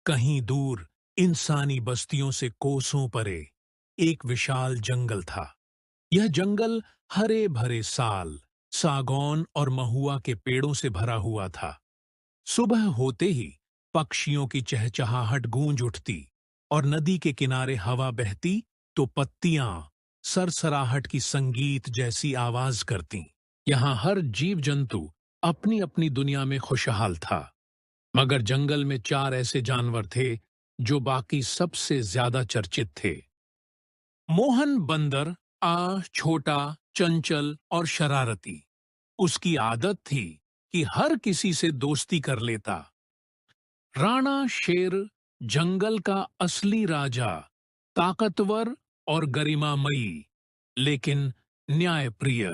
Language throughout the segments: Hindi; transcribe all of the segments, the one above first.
कहीं दूर इंसानी बस्तियों से कोसों परे एक विशाल जंगल था। यह जंगल हरे भरे साल, सागौन और महुआ के पेड़ों से भरा हुआ था। सुबह होते ही पक्षियों की चहचहाहट गूंज उठती और नदी के किनारे हवा बहती तो पत्तियां सरसराहट की संगीत जैसी आवाज करतीं। यहाँ हर जीव जंतु अपनी अपनी दुनिया में खुशहाल था। मगर जंगल में चार ऐसे जानवर थे जो बाकी सबसे ज्यादा चर्चित थे। मोहन बंदर छोटा, चंचल और शरारती। उसकी आदत थी कि हर किसी से दोस्ती कर लेता। राणा शेर, जंगल का असली राजा, ताकतवर और गरिमामयी लेकिन न्यायप्रिय।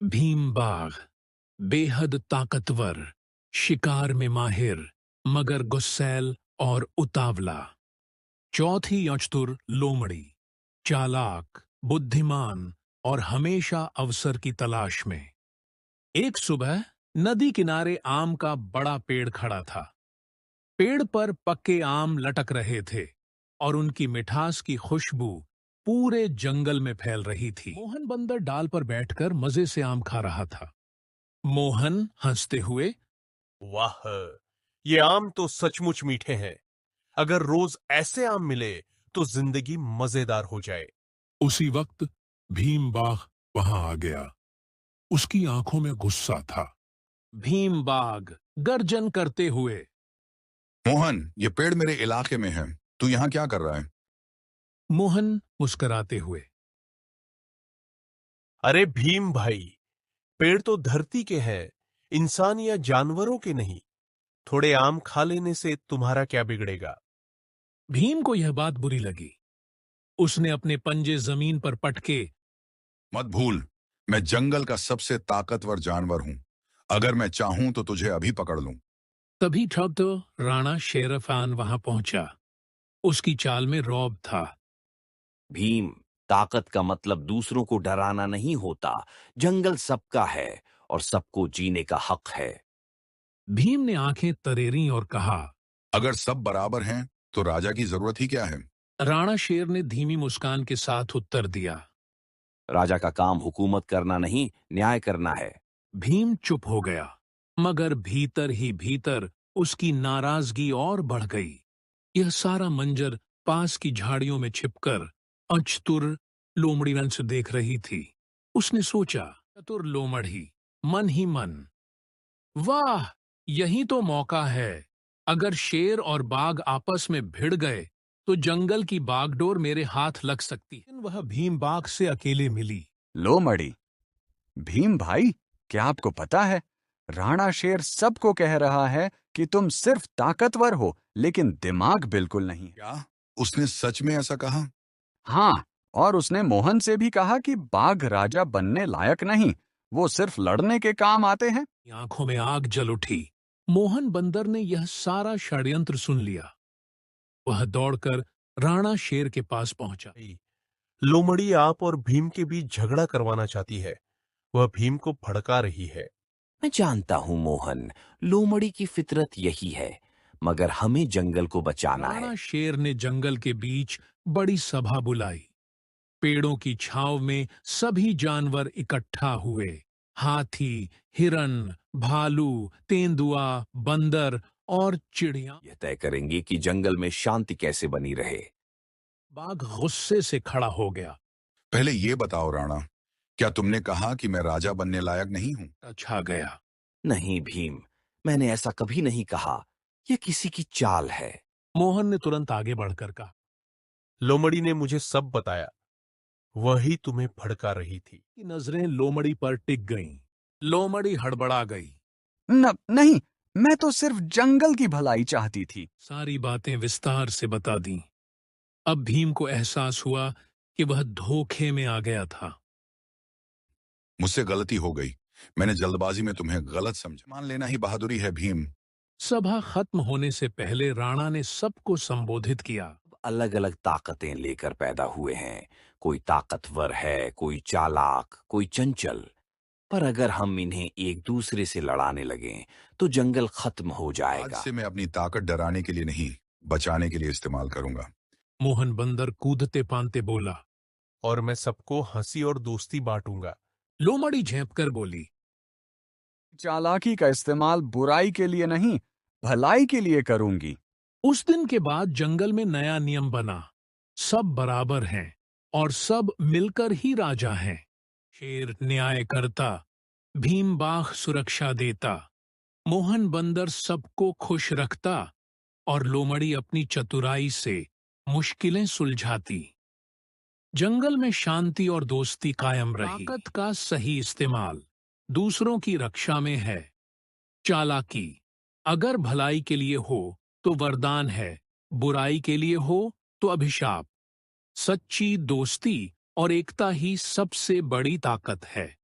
भीम बाघ, बेहद ताकतवर, शिकार में माहिर मगर गुस्सैल और उतावला। चौथी अचतुर लोमड़ी, चालाक, बुद्धिमान और हमेशा अवसर की तलाश में। एक सुबह नदी किनारे आम का बड़ा पेड़ खड़ा था। पेड़ पर पक्के आम लटक रहे थे और उनकी मिठास की खुशबू पूरे जंगल में फैल रही थी। मोहन बंदर डाल पर बैठकर मजे से आम खा रहा था। मोहन हंसते हुए, वाह, ये आम तो सचमुच मीठे हैं। अगर रोज ऐसे आम मिले तो जिंदगी मजेदार हो जाए। उसी वक्त भीम बाघ वहां आ गया। उसकी आंखों में गुस्सा था। भीम बाघ गर्जन करते हुए, मोहन, ये पेड़ मेरे इलाके में है। तू यहाँ क्या कर रहा है? मोहन मुस्कुराते हुए, अरे भीम भाई, पेड़ तो धरती के हैं, इंसान या जानवरों के नहीं। थोड़े आम खा लेने से तुम्हारा क्या बिगड़ेगा? भीम को यह बात बुरी लगी। उसने अपने पंजे जमीन पर पटके, मत भूल, मैं जंगल का सबसे ताकतवर जानवर हूँ। अगर मैं चाहूं तो तुझे अभी पकड़ लूं। तभी ठग तो राणा शेरफान वहां पहुंचा। उसकी चाल में रौब था। भीम, ताकत का मतलब दूसरों को डराना नहीं होता। जंगल सबका है और सबको जीने का हक है। भीम ने आंखें तरेरी और कहा। अगर सब बराबर हैं, तो राजा की जरूरत ही क्या है? राणा शेर ने धीमी मुस्कान के साथ उत्तर दिया। राजा का काम हुकूमत करना नहीं, न्याय करना है। भीम चुप हो गया, मगर भीतर ही भीतर उसकी नाराजगी और बढ़ गई। यह सारा मंजर पास की झाड़ियों में छिपकर अचतुर लोमड़ी से देख रही थी। उसने सोचा, चतुर लोमड़ी मन ही मन, वाह, यही तो मौका है। अगर शेर और बाघ आपस में भिड़ गए तो जंगल की बागडोर मेरे हाथ लग सकती है। लेकिन वह भीम बाघ से अकेले मिली। लो मड़ी, भीम भाई, क्या आपको पता है, राणा शेर सबको कह रहा है कि तुम सिर्फ ताकतवर हो लेकिन दिमाग बिल्कुल नहीं है। क्या उसने सच में ऐसा कहा? हाँ, और उसने मोहन से भी कहा कि बाघ राजा बनने लायक नहीं, वो सिर्फ लड़ने के काम आते हैं। आंखों में आग जल उठी। मोहन बंदर ने यह सारा षड्यंत्र सुन लिया। वह दौड़कर राणा शेर के पास पहुंचा। लोमड़ी आप और भीम के बीच झगड़ा करवाना चाहती है। वह भीम को भड़का रही है। मैं जानता हूं मोहन, लोमड़ी की फितरत यही है, मगर हमें जंगल को बचाना है। राणा शेर ने जंगल के बीच बड़ी सभा बुलाई। पेड़ों की छांव में सभी जानवर इकट्ठा हुए। हाथी, हिरन, भालू, तेंदुआ, बंदर और चिड़िया। यह तय करेंगे कि जंगल में शांति कैसे बनी रहे। बाघ गुस्से से खड़ा हो गया। पहले ये बताओ राणा, क्या तुमने कहा कि मैं राजा बनने लायक नहीं हूं? छा गया। नहीं भीम, मैंने ऐसा कभी नहीं कहा। यह किसी की चाल है। मोहन ने तुरंत आगे बढ़कर कहा। लोमड़ी ने मुझे सब बताया। वही तुम्हें भड़का रही थी। की नजरें लोमड़ी पर टिक गईं। लोमड़ी हड़बड़ा गई। नहीं, मैं तो सिर्फ जंगल की भलाई चाहती थी। सारी बातें विस्तार से बता दी। अब भीम को एहसास हुआ कि वह धोखे में आ गया था। मुझसे गलती हो गई। मैंने जल्दबाजी में तुम्हें गलत समझा। मान लेना ही बहादुरी है भीम। सभा खत्म होने से पहले राणा ने सबको संबोधित किया। अलग अलग ताकतें लेकर पैदा हुए हैं। कोई ताकतवर है, कोई चालाक, कोई चंचल। पर अगर हम इन्हें एक दूसरे से लड़ाने लगें तो जंगल खत्म हो आज जाएगा। से मैं अपनी ताकत डराने के लिए नहीं, बचाने के लिए इस्तेमाल करूंगा। मोहन बंदर कूदते पानते बोला। और मैं सबको हंसी और दोस्ती बांटूंगा। लोमड़ी झेंपकर बोली। चालाकी का इस्तेमाल बुराई के लिए नहीं, भलाई के लिए करूंगी। उस दिन के बाद जंगल में नया नियम बना। सब बराबर हैं और सब मिलकर ही राजा हैं। शेर न्याय करता, भीम बाघ सुरक्षा देता, मोहन बंदर सबको खुश रखता और लोमड़ी अपनी चतुराई से मुश्किलें सुलझाती। जंगल में शांति और दोस्ती कायम रही। ताकत का सही इस्तेमाल दूसरों की रक्षा में है। चालाकी अगर भलाई के लिए हो तो वरदान है, बुराई के लिए हो तो अभिशाप। सच्ची दोस्ती और एकता ही सबसे बड़ी ताकत है।